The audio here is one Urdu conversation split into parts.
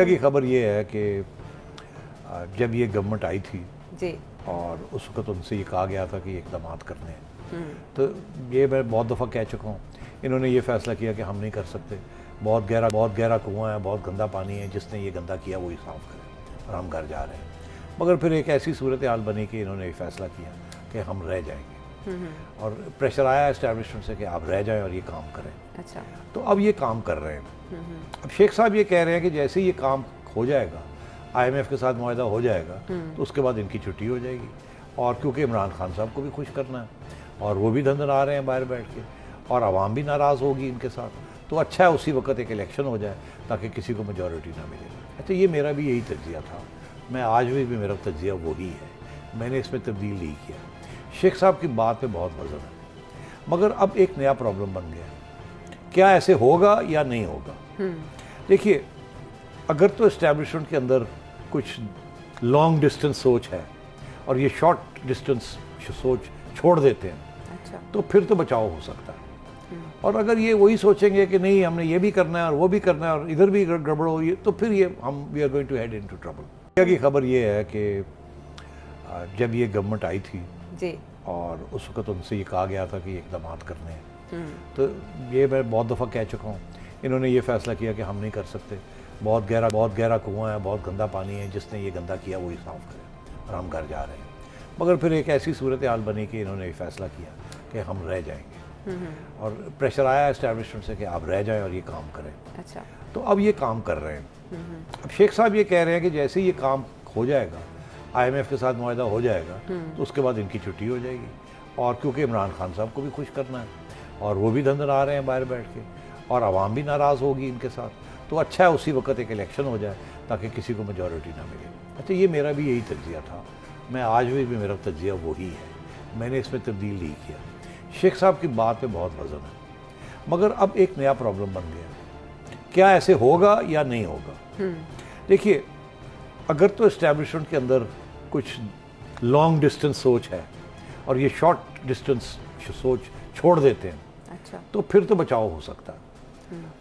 کی خبر یہ ہے کہ جب یہ گورنمنٹ آئی تھی جی اور اس وقت ان سے یہ کہا گیا تھا کہ یہ اقدامات کرنے ہیں، تو یہ میں بہت دفعہ کہہ چکا ہوں، انہوں نے یہ فیصلہ کیا کہ ہم نہیں کر سکتے، بہت گہرا کنواں ہے، بہت گندا پانی ہے، جس نے یہ گندا کیا وہی صاف کرے، اور ہم گھر جا رہے ہیں۔ مگر پھر ایک ایسی صورتحال بنی کہ انہوں نے یہ فیصلہ کیا کہ ہم رہ جائیں گے، اور پریشر آیا اسٹیبلشمنٹ سے کہ آپ رہ جائیں اور یہ کام کریں۔ اچھا، تو اب یہ کام کر رہے ہیں۔ اب شیخ صاحب یہ کہہ رہے ہیں کہ جیسے یہ کام ہو جائے گا، آئی ایم ایف کے ساتھ معاہدہ ہو جائے گا، تو اس کے بعد ان کی چھٹی ہو جائے گی، اور کیونکہ عمران خان صاحب کو بھی خوش کرنا ہے اور وہ بھی دھندن آ رہے ہیں باہر بیٹھ کے، اور عوام بھی ناراض ہوگی ان کے ساتھ، تو اچھا ہے اسی وقت ایک الیکشن ہو جائے تاکہ کسی کو میجورٹی نہ ملے۔ اچھا، یہ میرا بھی یہی تجزیہ تھا، میں آج بھی میرا تجزیہ وہی ہے، میں نے اس میں تبدیل نہیں کیا۔ شیخ صاحب کی بات پہ بہت وزن ہے، مگر اب ایک نیا پرابلم بن گیا ہے، کیا ایسے ہوگا یا نہیں ہوگا؟ دیکھیے، اگر تو اسٹیبلشمنٹ کے اندر کچھ لانگ ڈسٹنس سوچ ہے اور یہ شارٹ ڈسٹنس سوچ چھوڑ دیتے ہیں، تو پھر تو بچاؤ ہو سکتا ہے۔ اور اگر یہ وہی سوچیں گے کہ نہیں ہم نے یہ بھی کرنا ہے اور وہ بھی کرنا ہے اور ادھر بھی گڑبڑ ہوئی ہے، تو پھر یہ we are going to head into trouble. کی خبر یہ ہے کہ جب یہ گورنمنٹ آئی تھی جی اور اس وقت ان سے یہ کہا گیا تھا کہ یہ اقدامات کرنے ہیں، تو یہ میں بہت دفعہ کہہ چکا ہوں، انہوں نے یہ فیصلہ کیا کہ ہم نہیں کر سکتے، بہت گہرا کنواں ہے، بہت گندا پانی ہے، جس نے یہ گندا کیا وہی صاف کرے، اور ہم گھر جا رہے ہیں۔ مگر پھر ایک ایسی صورتحال بنی کہ انہوں نے یہ فیصلہ کیا کہ ہم رہ جائیں گے، اور پریشر آیا اسٹیبلشمنٹ سے کہ آپ رہ جائیں اور یہ کام کریں۔ اچھا، تو اب یہ کام کر رہے ہیں۔ اب شیخ صاحب یہ کہہ رہے ہیں کہ جیسے یہ کام ہو جائے گا، آئی ایم ایف کے ساتھ معاہدہ ہو جائے گا، تو اس کے بعد ان کی چھٹی ہو جائے گی، اور کیونکہ عمران خان صاحب کو بھی خوش کرنا ہے اور وہ بھی دھندن آ رہے ہیں باہر بیٹھ کے، اور عوام بھی ناراض ہوگی ان کے ساتھ، تو اچھا ہے اسی وقت ایک الیکشن ہو جائے تاکہ کسی کو میجورٹی نہ ملے۔ اچھا، یہ میرا بھی یہی تجزیہ تھا، میں آج بھی میرا تجزیہ وہی ہے، میں نے اس میں تبدیل نہیں کیا۔ شیخ صاحب کی بات پہ بہت وزن ہے، مگر اب ایک نیا پرابلم بن گیا ہے، کیا ایسے ہوگا یا نہیں ہوگا؟ دیکھیے، اگر تو اسٹیبلشمنٹ کے اندر کچھ لانگ ڈسٹنس سوچ ہے اور یہ شارٹ ڈسٹنس سوچ چھوڑ دیتے ہیں، تو پھر تو بچاؤ ہو سکتا ہے۔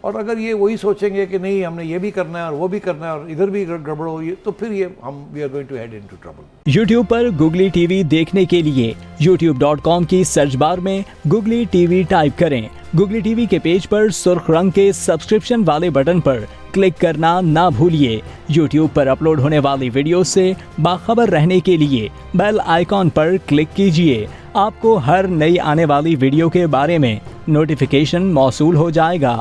اور اگر یہ وہی سوچیں گے کہ نہیں ہم نے یہ بھی کرنا ہے اور وہ بھی کرنا ہے اور ادھر بھی گڑبڑ ہوئی ہے، تو پھر یہ we are going to head into trouble. YouTube پر گوگلی ٹی وی دیکھنے کے لیے youtube.com کی سرچ بار میں گوگلی ٹی وی ٹائپ کریں۔ گوگلی ٹی وی کے پیج پر سرخ رنگ کے سبسکرپشن والے بٹن پر کلک کرنا نہ بھولیے۔ یوٹیوب پر اپلوڈ ہونے والی ویڈیو سے باخبر رہنے کے لیے بیل آئیکن پر کلک کیجیے۔ آپ کو ہر نئی آنے والی ویڈیو کے بارے میں نوٹیفیکیشن موصول ہو جائے گا۔